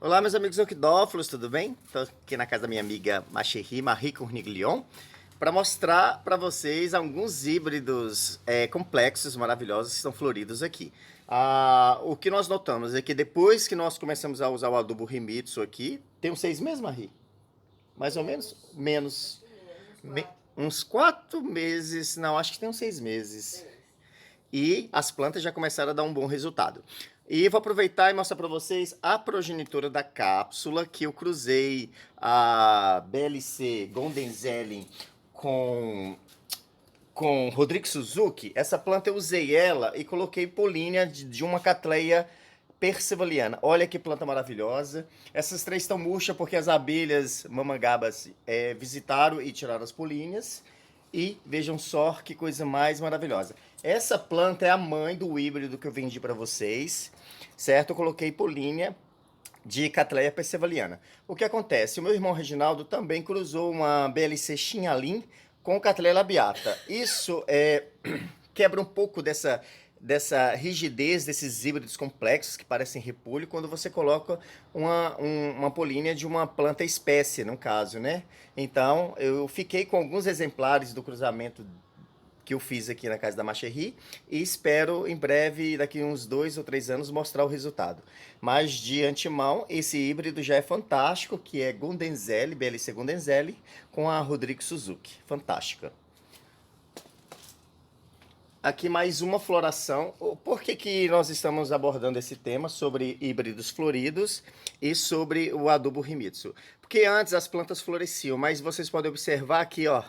Olá, meus amigos orquidófilos, tudo bem? Estou aqui na casa da minha amiga Marie Corniglion para mostrar para vocês alguns híbridos complexos, maravilhosos que estão floridos aqui. O que nós notamos é que depois que nós começamos a usar o adubo Himitsu aqui, tem uns 6 meses, Marie? Mais ou menos? Menos. Me- Uns 4 meses, não, acho que tem uns 6 meses. E as plantas já começaram a dar um bom resultado. E vou aproveitar e mostrar para vocês a progenitora da cápsula, que eu cruzei a BLC Gondenzelin com, com Rodrigo Suzuki. Essa planta eu usei ela e coloquei polínia de uma Cattleya persevaliana. Olha que planta maravilhosa. Essas três estão murchas porque as abelhas mamangabas visitaram e tiraram as políneas. E vejam só que coisa mais maravilhosa. Essa planta é a mãe do híbrido que eu vendi para vocês, certo? Eu coloquei polínia de Cattleya persevaliana. O que acontece? O meu irmão Reginaldo também cruzou uma BLC Chinhalim com Cattleya labiata. Isso quebra um pouco dessa rigidez desses híbridos complexos que parecem repolho quando você coloca uma polínia de uma planta espécie, no caso, né? Então, eu fiquei com alguns exemplares do cruzamento que eu fiz aqui na casa da Macherry e espero em breve, daqui uns 2 ou 3 anos, mostrar o resultado. Mas de antemão, esse híbrido já é fantástico, que é Gondenzelli, BLC Gondenzelli, com a Rodrigo Suzuki. Fantástica. Aqui mais uma floração. Por que que nós estamos abordando esse tema sobre híbridos floridos e sobre o adubo Himitsu? Porque antes as plantas floresciam, mas vocês podem observar aqui, ó,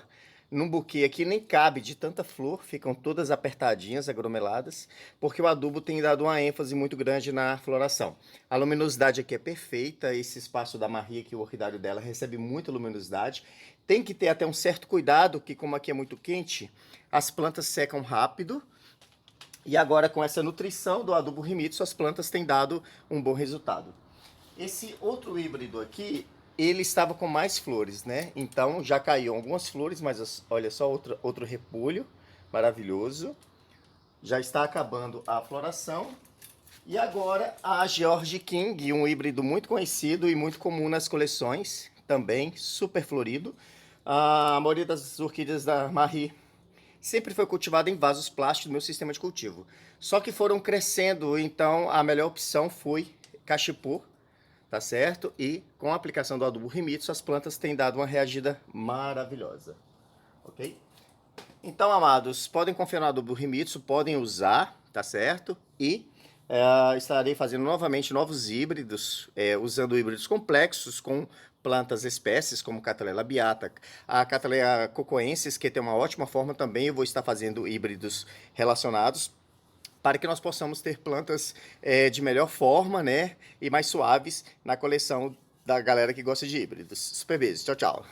num buquê aqui nem cabe de tanta flor, ficam todas apertadinhas, agromeladas, porque o adubo tem dado uma ênfase muito grande na floração. A luminosidade aqui é perfeita, esse espaço da Marie aqui, o orquidário dela, recebe muita luminosidade. Tem que ter até um certo cuidado, que como aqui é muito quente, as plantas secam rápido. E agora com essa nutrição do adubo Himitsu, as plantas têm dado um bom resultado. Esse outro híbrido aqui, ele estava com mais flores, né? Então já caiu algumas flores, mas olha só outro repolho maravilhoso. Já está acabando a floração. E agora a George King, um híbrido muito conhecido e muito comum nas coleções, também super florido. A maioria das orquídeas da Marie sempre foi cultivada em vasos plásticos no meu sistema de cultivo. Só que foram crescendo, então a melhor opção foi cachepô, tá certo? E com a aplicação do adubo Himitsu, as plantas têm dado uma reagida maravilhosa, ok? Então, amados, podem confiar no adubo Himitsu, podem usar, tá certo? E estarei fazendo novamente novos híbridos, usando híbridos complexos com plantas espécies como Cattleya labiata, a Cattleya cocoensis, que tem uma ótima forma também. Eu vou estar fazendo híbridos relacionados para que nós possamos ter plantas de melhor forma, né, e mais suaves na coleção da galera que gosta de híbridos. Super beijo, tchau, tchau.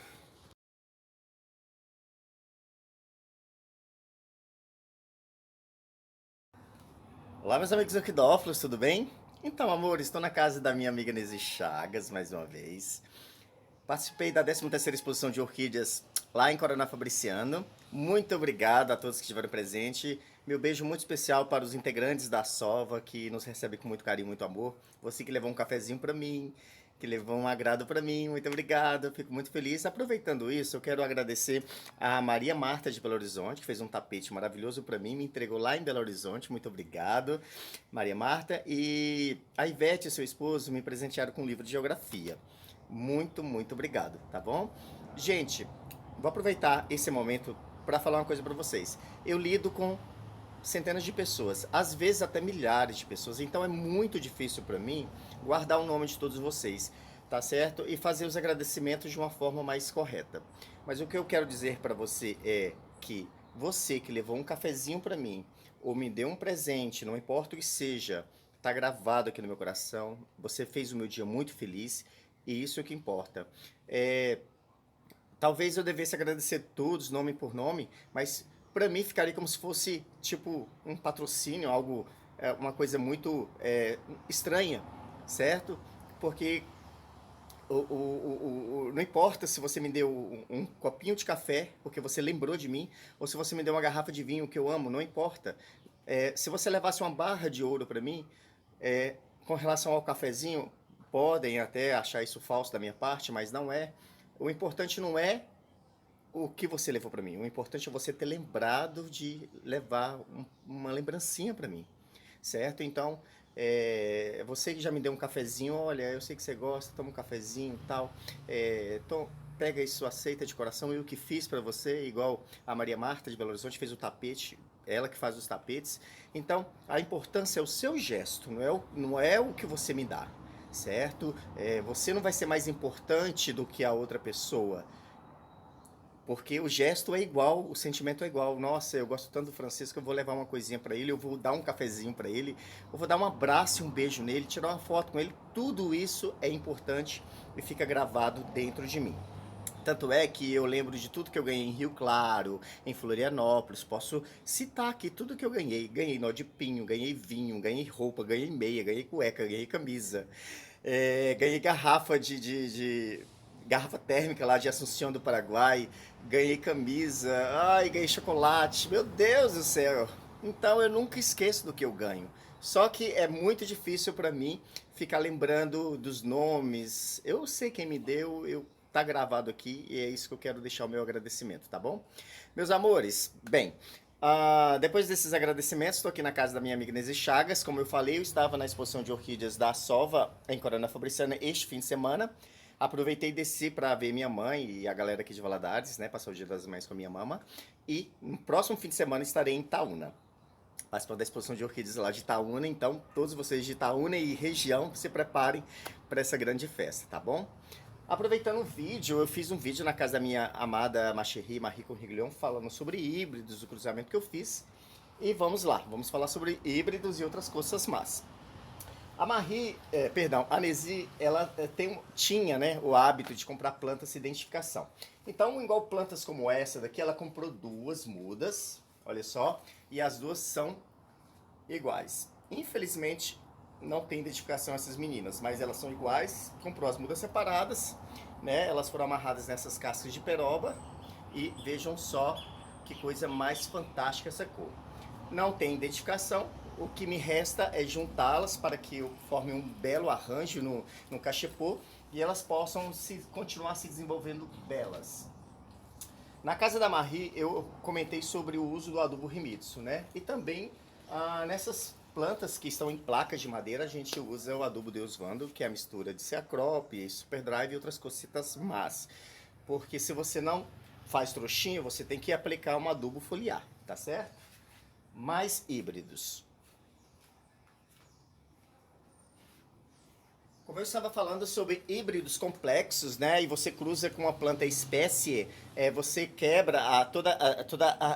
Olá, meus amigos orquidófilos, tudo bem? Então, amor, estou na casa da minha amiga Nesi Chagas, mais uma vez. Participei da 13ª exposição de orquídeas lá em Coronel Fabriciano. Muito obrigado a todos que estiveram presentes. Meu beijo muito especial para os integrantes da Sova, que nos recebem com muito carinho e muito amor. Você que levou um cafezinho para mim, que levou um agrado para mim, muito obrigado. Fico muito feliz. Aproveitando isso, eu quero agradecer a Maria Marta de Belo Horizonte, que fez um tapete maravilhoso para mim, me entregou lá em Belo Horizonte. Muito obrigado, Maria Marta. E a Ivete, seu esposo, me presentearam com um livro de geografia. Muito, muito obrigado, tá bom? Gente, vou aproveitar esse momento para falar uma coisa para vocês. Eu lido com centenas de pessoas, às vezes até milhares de pessoas, então é muito difícil para mim guardar o nome de todos vocês, tá certo? E fazer os agradecimentos de uma forma mais correta. Mas o que eu quero dizer para você é que você que levou um cafezinho para mim ou me deu um presente, não importa o que seja, tá gravado aqui no meu coração. Você fez o meu dia muito feliz e isso é o que importa. É, talvez eu devesse agradecer todos, nome por nome, mas para mim ficaria como se fosse tipo um patrocínio, algo, uma coisa muito estranha, certo? Porque não importa se você me deu um copinho de café, porque você lembrou de mim, ou se você me deu uma garrafa de vinho que eu amo, não importa. Se você levasse uma barra de ouro para mim, com relação ao cafezinho, podem até achar isso falso da minha parte, mas não é. O importante não é o que você levou para mim. O importante é você ter lembrado de levar uma lembrancinha para mim, certo? Então, você que já me deu um cafezinho, olha, eu sei que você gosta, toma um cafezinho e tal, pega isso, aceita de coração. Eu que fiz para você, igual a Maria Marta de Belo Horizonte fez o tapete, ela que faz os tapetes. Então, a importância é o seu gesto, não é o que você me dá, certo? Você não vai ser mais importante do que a outra pessoa. Porque o gesto é igual, o sentimento é igual. Nossa, eu gosto tanto do Francisco, eu vou levar uma coisinha para ele, eu vou dar um cafezinho para ele, eu vou dar um abraço e um beijo nele, tirar uma foto com ele. Tudo isso é importante e fica gravado dentro de mim. Tanto é que eu lembro de tudo que eu ganhei em Rio Claro, em Florianópolis. Posso citar aqui tudo que eu ganhei. Ganhei nó de pinho, ganhei vinho, ganhei roupa, ganhei meia, ganhei cueca, ganhei camisa. Ganhei garrafa garrafa térmica lá de Assunção do Paraguai. Ganhei camisa. Ai, ganhei chocolate. Meu Deus do céu. Então eu nunca esqueço do que eu ganho. Só que é muito difícil para mim ficar lembrando dos nomes. Eu sei quem me deu, tá gravado aqui e é isso que eu quero deixar o meu agradecimento, tá bom? Meus amores, bem, depois desses agradecimentos, estou aqui na casa da minha amiga Inês Chagas. Como eu falei, eu estava na exposição de orquídeas da Sova, em Corona Fabriciana, este fim de semana. Aproveitei e desci para ver minha mãe e a galera aqui de Valadares, né? Passar o Dia das Mães com a minha mama. E no próximo fim de semana estarei em Itaúna, participando da exposição de orquídeas lá de Itaúna. Então, todos vocês de Itaúna e região, se preparem para essa grande festa, tá bom? Aproveitando o vídeo, eu fiz um vídeo na casa da minha amada Marie Conriglion falando sobre híbridos, o cruzamento que eu fiz. E vamos lá, vamos falar sobre híbridos e outras coisas más. A Nesi, ela tinha, né, o hábito de comprar plantas de identificação. Então, igual plantas como essa daqui, ela comprou duas mudas, olha só, e as duas são iguais. Infelizmente, não tem identificação essas meninas, mas elas são iguais. Comprou as mudas separadas, né? Elas foram amarradas nessas cascas de peroba e vejam só que coisa mais fantástica essa cor. Não tem identificação, o que me resta é juntá-las para que eu forme um belo arranjo no cachepô e elas possam continuar se desenvolvendo belas. Na casa da Marie, eu comentei sobre o uso do adubo Himitsu, né? E também nessas plantas que estão em placas de madeira, a gente usa o adubo Deus Vando, que é a mistura de Ceacrop, Superdrive e outras cositas más. Porque se você não faz trouxinha, você tem que aplicar um adubo foliar, tá certo? Mais híbridos. Como eu estava falando sobre híbridos complexos, né? E você cruza com uma planta espécie, você quebra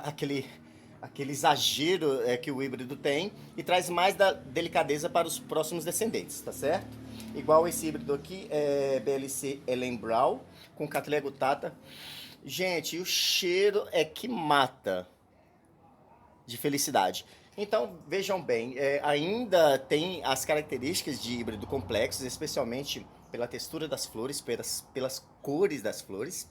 aquele exagero que o híbrido tem e traz mais da delicadeza para os próximos descendentes, tá certo? Igual esse híbrido aqui, BLC Ellen Brown, com Cattleya gutata. Gente, o cheiro é que mata de felicidade. Então, vejam bem, ainda tem as características de híbrido complexos, especialmente pela textura das flores, pelas cores das flores,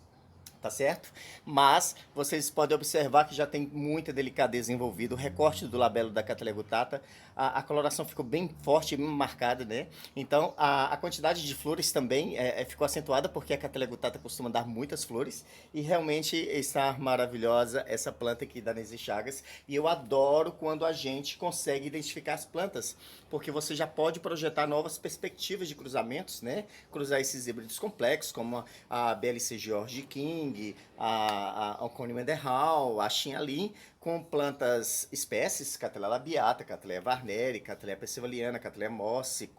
tá certo? Mas vocês podem observar que já tem muita delicadeza envolvida. O recorte do labelo da Cattleya gutata, a coloração ficou bem forte, bem marcada, né? Então a quantidade de flores também ficou acentuada, porque a Cattleya gutata costuma dar muitas flores e realmente está maravilhosa essa planta aqui da Nesi Chagas. E eu adoro quando a gente consegue identificar as plantas, porque você já pode projetar novas perspectivas de cruzamentos, né? Cruzar esses híbridos complexos, como a BLC George King, a Oconee Mendenhall, a Xinalin, com plantas espécies, Cattleya labiata, Cattleya varneri, Cattleya percivaliana, Cattleya mosse,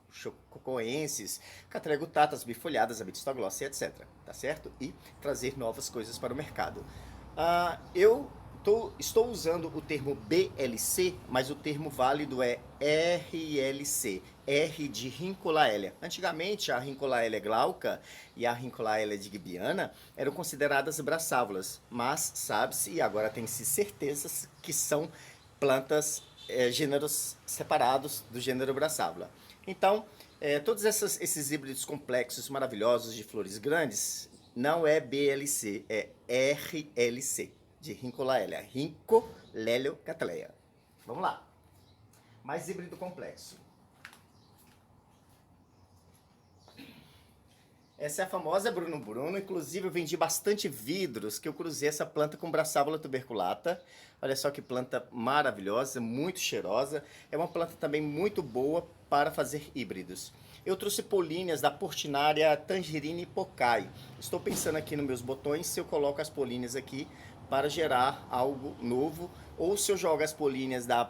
cocoensis, Cattleya gutatas bifolhadas, Abitistoglossa, etc. Tá certo? E trazer novas coisas para o mercado. Eu estou usando o termo BLC, mas o termo válido é RLC, R de Rinculaélia. Antigamente, a Rinculaélia glauca e a Rinculaélia digbiana eram consideradas braçávolas, mas sabe-se, e agora tem-se certezas, que são plantas, gêneros separados do gênero braçávula. Então, todos esses híbridos complexos maravilhosos de flores grandes, não é BLC, é RLC, de Rinculaélia, Rincolélio Cattleya. Vamos lá. Mais híbrido complexo. Essa é a famosa Bruno Bruno. Inclusive, eu vendi bastante vidros, que eu cruzei essa planta com Brassavola tuberculata. Olha só que planta maravilhosa, muito cheirosa. É uma planta também muito boa para fazer híbridos. Eu trouxe políneas da Portinária Tangerine Pocai. Estou pensando aqui nos meus botões se eu coloco as políneas aqui para gerar algo novo, ou se eu jogo as políneas da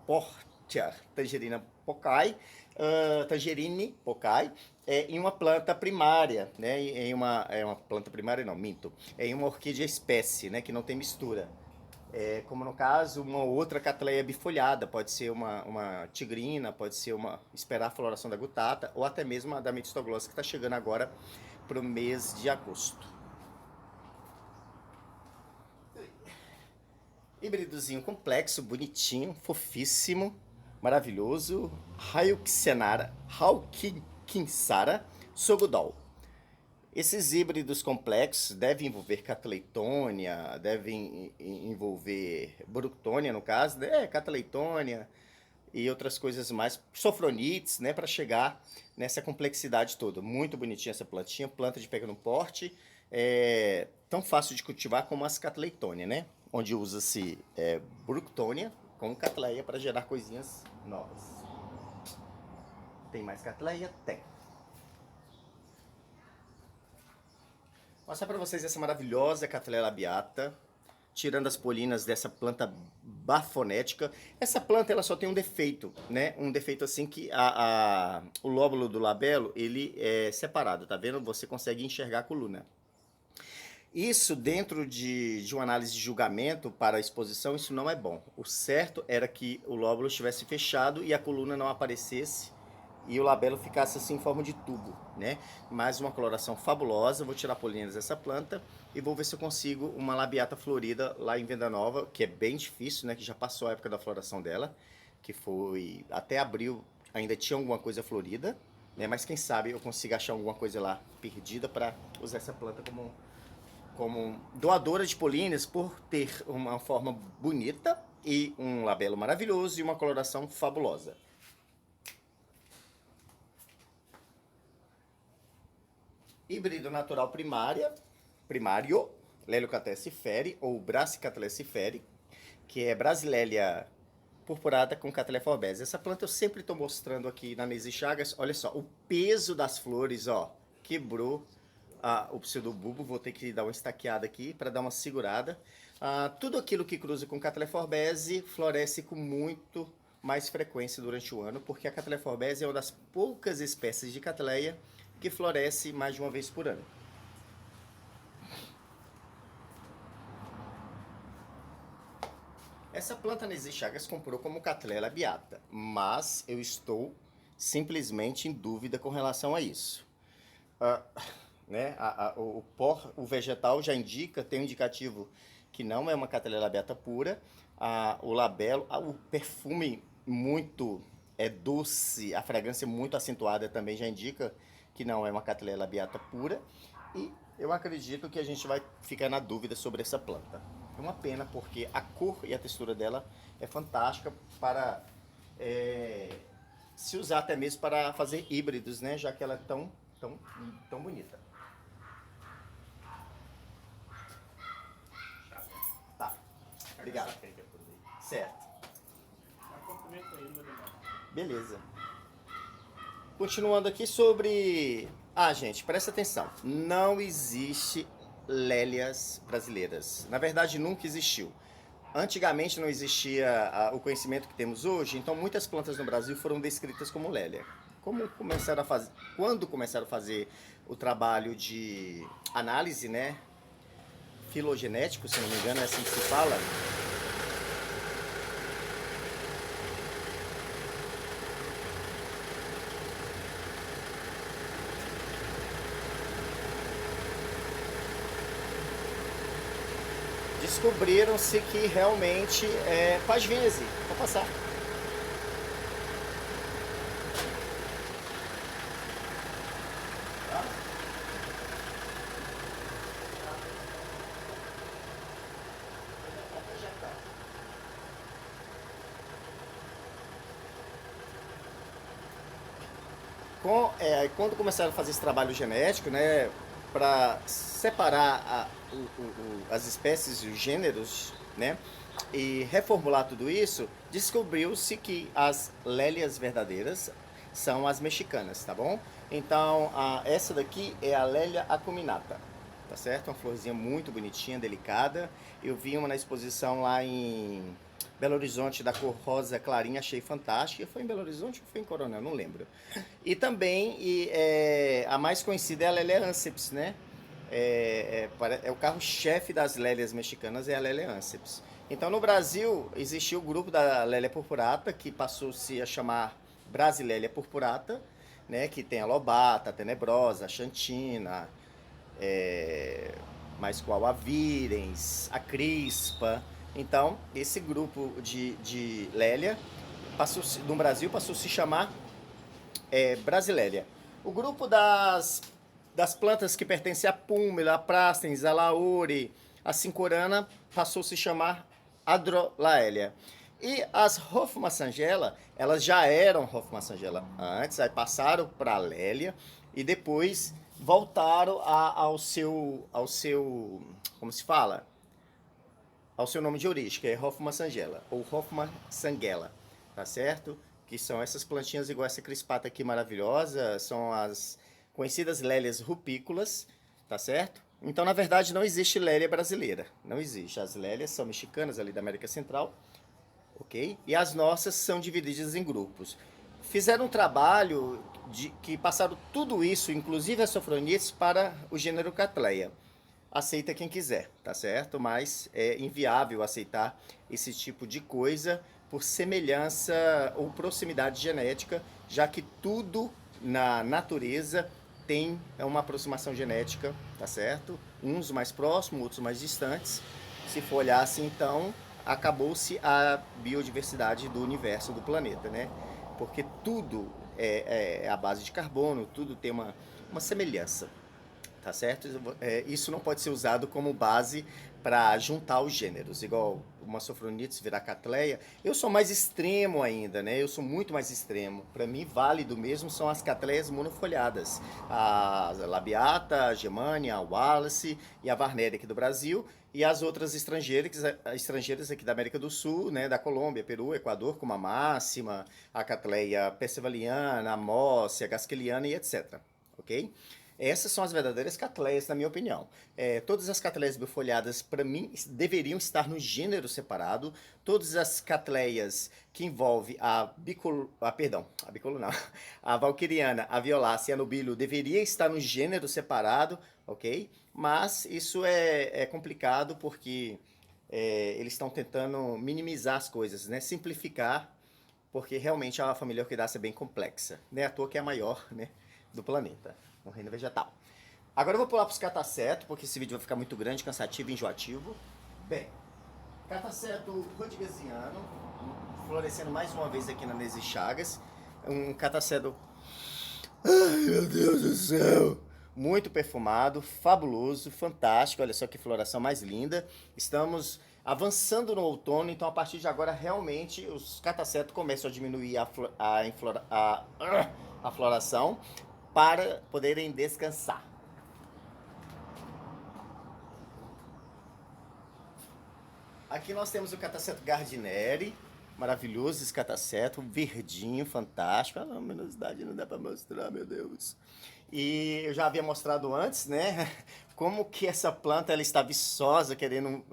Portia Tangerina Pocai, Tangerine Pocai, em uma planta primária, né? É uma planta primária, não, minto. É em uma orquídea espécie, né? Que não tem mistura. Como no caso, uma outra catleia bifolhada, pode ser uma tigrina, pode ser esperar a floração da gutata, ou até mesmo a da Metistoglossa, que está chegando agora para o mês de agosto. Híbridozinho complexo, bonitinho, fofíssimo, maravilhoso. Haukinsara Sogudol. Esses híbridos complexos devem envolver catleitônia, devem envolver bructônia, no caso, né? Catleitônia e outras coisas mais, sofronites, né, para chegar nessa complexidade toda. Muito bonitinha essa plantinha, planta de pequeno porte, tão fácil de cultivar como as catleitônia, né? Onde usa-se bructônia com catleia para gerar coisinhas novas. Tem mais catleia? Tem. Vou mostrar para vocês essa maravilhosa Cattleya labiata, tirando as polinas dessa planta bafonética. Essa planta ela só tem um defeito, né? Um defeito assim que o lóbulo do labelo ele é separado, tá vendo? Você consegue enxergar a coluna. Isso dentro de uma análise de julgamento para a exposição, isso não é bom. O certo era que o lóbulo estivesse fechado e a coluna não aparecesse e o labelo ficasse assim em forma de tubo, né? Mais uma coloração fabulosa. Vou tirar políneas dessa planta e vou ver se eu consigo uma labiata florida lá em Venda Nova, que é bem difícil, né? Que já passou a época da floração dela, que foi até abril, ainda tinha alguma coisa florida, né? Mas quem sabe eu consigo achar alguma coisa lá perdida para usar essa planta como doadora de políneas, por ter uma forma bonita e um labelo maravilhoso e uma coloração fabulosa. Híbrido natural primário, Leliocattleya ciferi ou Brassicattleya ciferi, que é Brasileia purpurata com Cattleya forbese. Essa planta eu sempre estou mostrando aqui na Nise Chagas. Olha só, o peso das flores, ó, quebrou o pseudobulbo. Vou ter que dar uma estaqueada aqui para dar uma segurada. Tudo aquilo que cruza com Cattleya forbese floresce com muito mais frequência durante o ano, porque a Cattleya forbese é uma das poucas espécies de Cattleya que floresce mais de uma vez por ano. Essa planta Nise Chagas comprou como Cattleya labiata, mas eu estou simplesmente em dúvida com relação a isso. Né? O vegetal já indica, tem um indicativo que não é uma Cattleya labiata pura. O labelo, o perfume muito doce, a fragrância muito acentuada também já indica que não é uma Cattleya labiata pura. E eu acredito que a gente vai ficar na dúvida sobre essa planta. É uma pena porque a cor e a textura dela é fantástica para se usar até mesmo para fazer híbridos, né? Já que ela é tão bonita. Tá, obrigado. Certo. Beleza. Continuando aqui sobre... gente, presta atenção. Não existe lélias brasileiras. Na verdade, nunca existiu. Antigamente não existia o conhecimento que temos hoje, então muitas plantas no Brasil foram descritas como lélia. Quando começaram a fazer o trabalho de análise, né, filogenético, se não me engano, é assim que se fala, descobriram-se que realmente faz veze, vou passar. Quando começaram a fazer esse trabalho genético, né, para separar as espécies e os gêneros, né, e reformular tudo isso, descobriu-se que as lélias verdadeiras são as mexicanas, tá bom? Então, essa daqui é a Lélia acuminata, tá certo? Uma florzinha muito bonitinha, delicada. Eu vi uma na exposição lá em Belo Horizonte, da cor rosa clarinha, achei fantástica. Foi em Belo Horizonte ou foi em Coronel? Não lembro. E também a mais conhecida é a Lélia anceps, né? É o carro-chefe das lélias mexicanas, é a Lélia anceps. Então, no Brasil, existiu o grupo da Lélia purpurata, que passou-se a chamar Brasilélia purpurata, né? Que tem a lobata, a tenebrosa, a xantina, é, mais qual a virens, a crispa. Então, esse grupo de Lélia no Brasil passou a se chamar Brasilélia. O grupo das plantas que pertencem a púmila, a prassens, a laure, a cincorana, passou a se chamar Adrolaélia. E as Hofmassangela, elas já eram Hofmassangela antes, aí passaram para a Lélia e depois voltaram como se fala? Ao seu nome de origem, que é Hofmassangela, ou Hofmassanguela, tá certo? Que são essas plantinhas igual essa crispata aqui maravilhosa, são as conhecidas lélias rupícolas, tá certo? Então, na verdade, não existe lélia brasileira, não existe. As lélias são mexicanas ali da América Central, ok? E as nossas são divididas em grupos. Fizeram um trabalho que passaram tudo isso, inclusive as sofronites, para o gênero Cattleya. Aceita quem quiser, tá certo? Mas é inviável aceitar esse tipo de coisa por semelhança ou proximidade genética, já que tudo na natureza tem uma aproximação genética, tá certo? Uns mais próximos, outros mais distantes. Se for olhar assim, então, acabou-se a biodiversidade do universo, do planeta, né? Porque tudo é a base de carbono, tudo tem uma semelhança. Tá certo? Isso não pode ser usado como base para juntar os gêneros, igual uma sofronites virar catleia. Eu sou mais extremo ainda, né? Eu sou muito mais extremo. Para mim, válido mesmo são as catleias monofolhadas. A labiata, a germânia, a wallace e a varnéria aqui do Brasil. E as outras estrangeiras aqui da América do Sul, né? Da Colômbia, Peru, Equador, como a máxima, a catleia percevaliana, a móssia, a gasqueliana e etc. Ok? Essas são as verdadeiras catleias, na minha opinião. Todas as catleias bifolhadas, para mim, deveriam estar no gênero separado. Todas as catleias que envolvem a bicolo não, a valquiriana, a violácea e a nobílio deveria estar no gênero separado, ok? Mas isso é complicado porque eles estão tentando minimizar as coisas, né? Simplificar, porque realmente a família orquidácea é bem complexa. Não é à toa que é a maior, né, do planeta, no reino vegetal. Agora eu vou pular para os cataceto, porque esse vídeo vai ficar muito grande, cansativo e enjoativo. Bem, cataceto rodriguesiano, florescendo mais uma vez aqui na Nese Chagas. Um cataceto, ai meu Deus do céu, muito perfumado, fabuloso, fantástico. Olha só que floração mais linda. Estamos avançando no outono, então a partir de agora realmente os catacetos começam a diminuir a floração para poderem descansar. Aqui nós temos o cataceto Gardineri, maravilhoso esse cataceto, verdinho, fantástico. A luminosidade não dá para mostrar, meu Deus. E eu já havia mostrado antes, né, como que essa planta ela está viçosa, querendo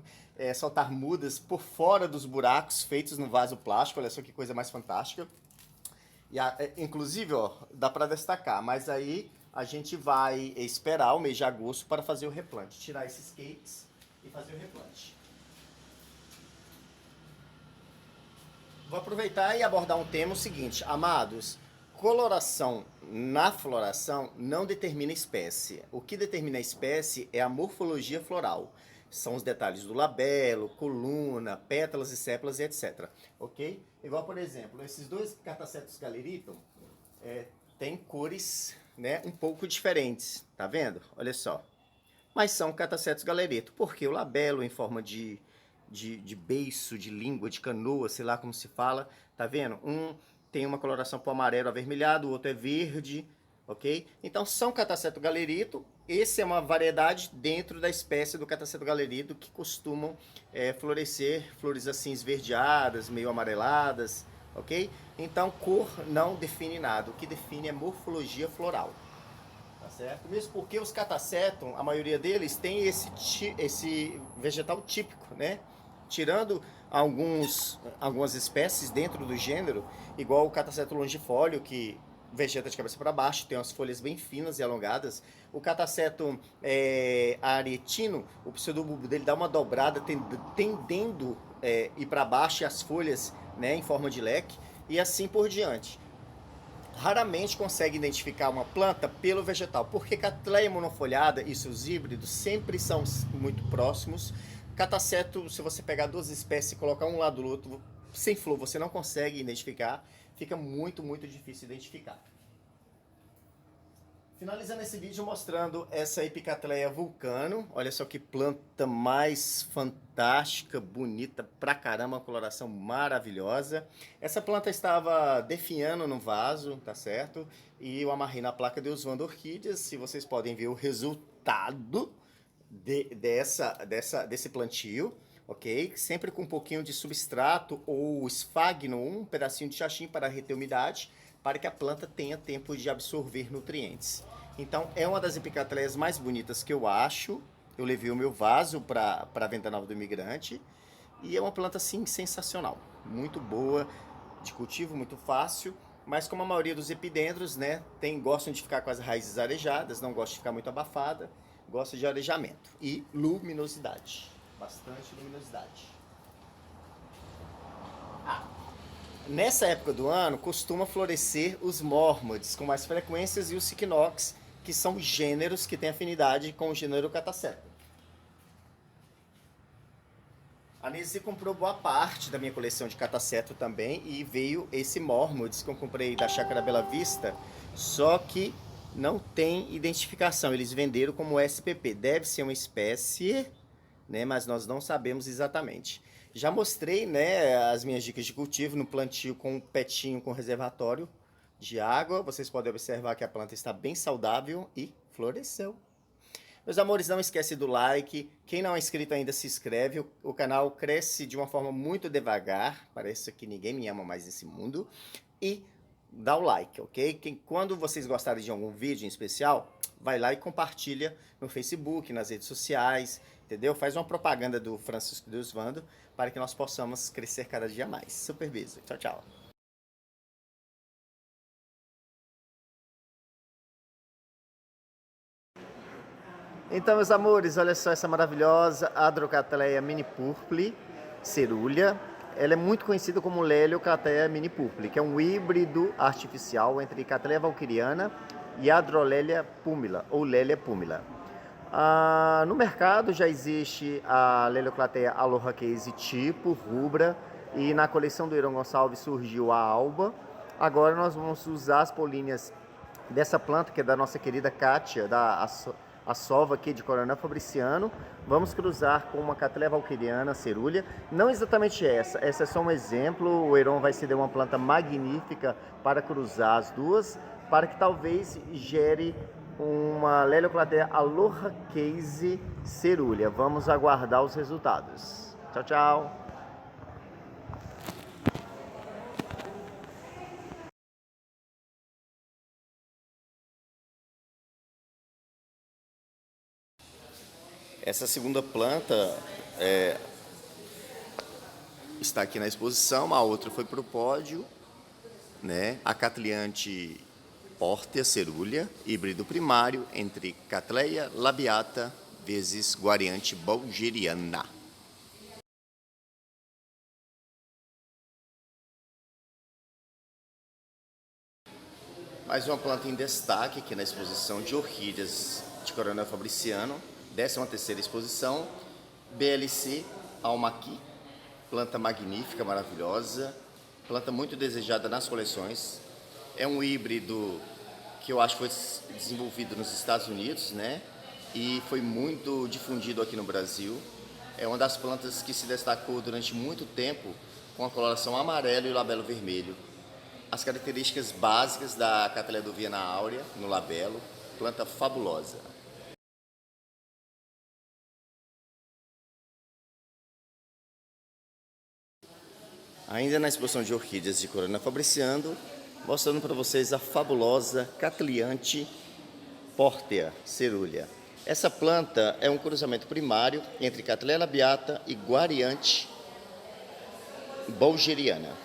soltar mudas por fora dos buracos feitos no vaso plástico. Olha só que coisa mais fantástica. Inclusive, ó, dá para destacar, mas aí a gente vai esperar o mês de agosto para fazer o replante, tirar esses cakes e fazer o replante. Vou aproveitar e abordar um tema o seguinte, amados. Coloração na floração não determina espécie. O que determina a espécie é a morfologia floral. São os detalhes do labelo, coluna, pétalas e sépalas e etc. Ok? Igual, por exemplo, esses dois catacetos galeriton têm cores, né, um pouco diferentes. Tá vendo? Olha só. Mas são catacetos galerito, porque o labelo em forma de beiço, de língua, de canoa, sei lá como se fala, tá vendo? Um tem uma coloração pro amarelo avermelhado, o outro é verde, ok? Então são Cataseto galerito, esse é uma variedade dentro da espécie do Cataseto galerito que costumam florescer, flores assim esverdeadas, meio amareladas, ok? Então cor não define nada, o que define é morfologia floral. Tá certo? Mesmo porque os catasetum, a maioria deles tem esse vegetal típico, né? Tirando algumas espécies dentro do gênero, igual o catasetum longifólio, que vegeta de cabeça para baixo, tem umas folhas bem finas e alongadas. O catasetum aretino, o pseudobulbo dele dá uma dobrada, tendendo ir para baixo, e as folhas, né, em forma de leque, e assim por diante. Raramente consegue identificar uma planta pelo vegetal, porque Cattleya monofolhada e seus híbridos sempre são muito próximos. Cataseto, se você pegar duas espécies e colocar um lado do outro, sem flor, você não consegue identificar, fica muito, muito difícil identificar. Finalizando esse vídeo mostrando essa Epicatleia vulcano. Olha só que planta mais fantástica, bonita pra caramba, uma coloração maravilhosa. Essa planta estava definhando no vaso, tá certo? E eu amarrei na placa de Oswanda Orquídeas. Se vocês podem ver o resultado desse plantio, ok? Sempre com um pouquinho de substrato ou esfagno, um pedacinho de xaxim para reter umidade, para que a planta tenha tempo de absorver nutrientes. Então é uma das epicatleias mais bonitas que eu acho. Eu levei o meu vaso para a Venda Nova do Imigrante e é uma planta assim sensacional, muito boa de cultivo, muito fácil. Mas como a maioria dos epidendros, né, gostam de ficar com as raízes arejadas, não gostam de ficar muito abafada, gosta de arejamento e luminosidade, bastante luminosidade. Nessa época do ano, costuma florescer os mórmodes com mais frequências e os siquinox, que são gêneros que têm afinidade com o gênero Catasetum. A Nise comprou boa parte da minha coleção de Catasetum também e veio esse mórmodes que eu comprei da Chácara Bela Vista, só que não tem identificação, eles venderam como SPP, deve ser uma espécie, né, mas nós não sabemos exatamente. Já mostrei, né, as minhas dicas de cultivo no plantio com um petinho com reservatório de água. Vocês podem observar que a planta está bem saudável e floresceu. Meus amores, não esquece do like. Quem não é inscrito ainda, se inscreve. O canal cresce de uma forma muito devagar. Parece que ninguém me ama mais nesse mundo. E dá o like, ok? Quando vocês gostarem de algum vídeo em especial, vai lá e compartilha no Facebook, nas redes sociais, entendeu? Faz uma propaganda do Francisco de Oswando para que nós possamos crescer cada dia mais. Super beijo. Tchau, tchau. Então, meus amores, olha só essa maravilhosa Adrocatleia mini purple, cerúlea. Ela é muito conhecida como Lelioclatea mini purple, que é um híbrido artificial entre Cattleya valquiriana e Adrolelia pumila, ou Lelia pumila. No mercado já existe a Lelioclatea aloha case tipo, rubra, e na coleção do Heron Gonçalves surgiu a alba. Agora nós vamos usar as políneas dessa planta, que é da nossa querida Kátia, a sova aqui de Coronel Fabriciano. Vamos cruzar com uma Cattleya valquiriana cerúlea, não exatamente essa é só um exemplo. O Heron vai ceder uma planta magnífica para cruzar as duas, para que talvez gere uma Lelioclatea aloha case cerúlea. Vamos aguardar os resultados. Tchau, tchau! Essa segunda planta está aqui na exposição, a outra foi para o pódio, né? A Catliante Portea cerúlea, híbrido primário entre Cattleya labiata vezes Guariante bulgariana. Mais uma planta em destaque aqui na exposição de orquídeas de Coronel Fabriciano, 13ª exposição, BLC Almaqui, planta magnífica, maravilhosa, planta muito desejada nas coleções. É um híbrido que eu acho que foi desenvolvido nos Estados Unidos, né? E foi muito difundido aqui no Brasil. É uma das plantas que se destacou durante muito tempo com a coloração amarelo e o labelo vermelho. as características básicas da Cattleya Viana Aurea no labelo, planta fabulosa. Ainda na exposição de orquídeas de Corona Fabriciando, mostrando para vocês a fabulosa Cattleya Portea cerulea. Essa planta é um cruzamento primário entre Cattleya labiata e Guariante bulgeriana.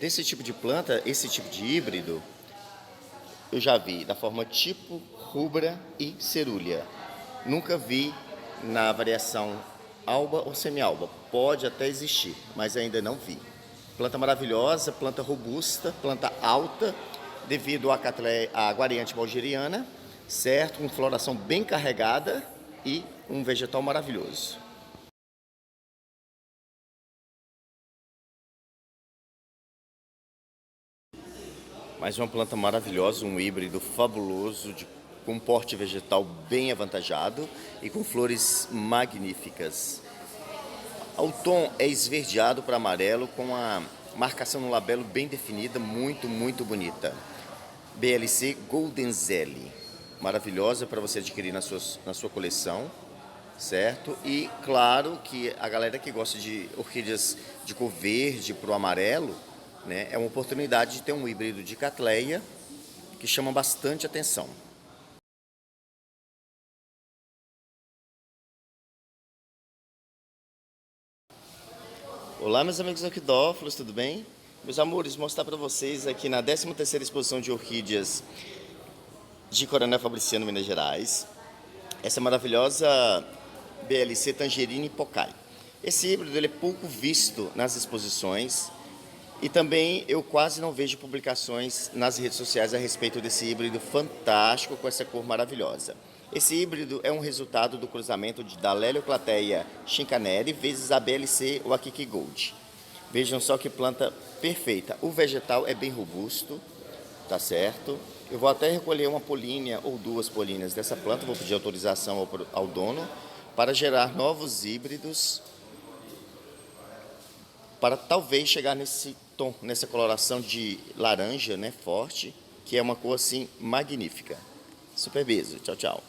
Desse tipo de planta, esse tipo de híbrido, eu já vi da forma tipo, rubra e cerúlea. Nunca vi na variação alba ou semi-alba. Pode até existir, mas ainda não vi. Planta maravilhosa, planta robusta, planta alta, devido à Guariante bulgeriana, certo? Com floração bem carregada e um vegetal maravilhoso. Mais uma planta maravilhosa, um híbrido fabuloso, com um porte vegetal bem avantajado e com flores magníficas. O tom é esverdeado para amarelo, com a marcação no labelo bem definida, muito bonita. BLC Goldenzelli, maravilhosa para você adquirir na sua coleção, certo? E claro que a galera que gosta de orquídeas de cor verde para o amarelo, né, é uma oportunidade de ter um híbrido de Cattleya que chama bastante atenção. Olá, meus amigos orquidófilos, tudo bem? Meus amores, vou mostrar para vocês aqui na 13ª exposição de orquídeas de Coronel Fabriciano, Minas Gerais, essa maravilhosa BLC Tangerine Pocai. Esse híbrido ele é pouco visto nas exposições e também eu quase não vejo publicações nas redes sociais a respeito desse híbrido fantástico com essa cor maravilhosa. Esse híbrido é um resultado do cruzamento da Lelioclateia Chincaneri vezes a BLC Wakiki Gold. Vejam só que planta perfeita. O vegetal é bem robusto, tá certo? Eu vou até recolher uma polínia ou duas políneas dessa planta, vou pedir autorização ao dono para gerar novos híbridos, para talvez chegar nesse tom, nessa coloração de laranja, né, forte, que é uma cor assim magnífica. Super beijo, tchau, tchau.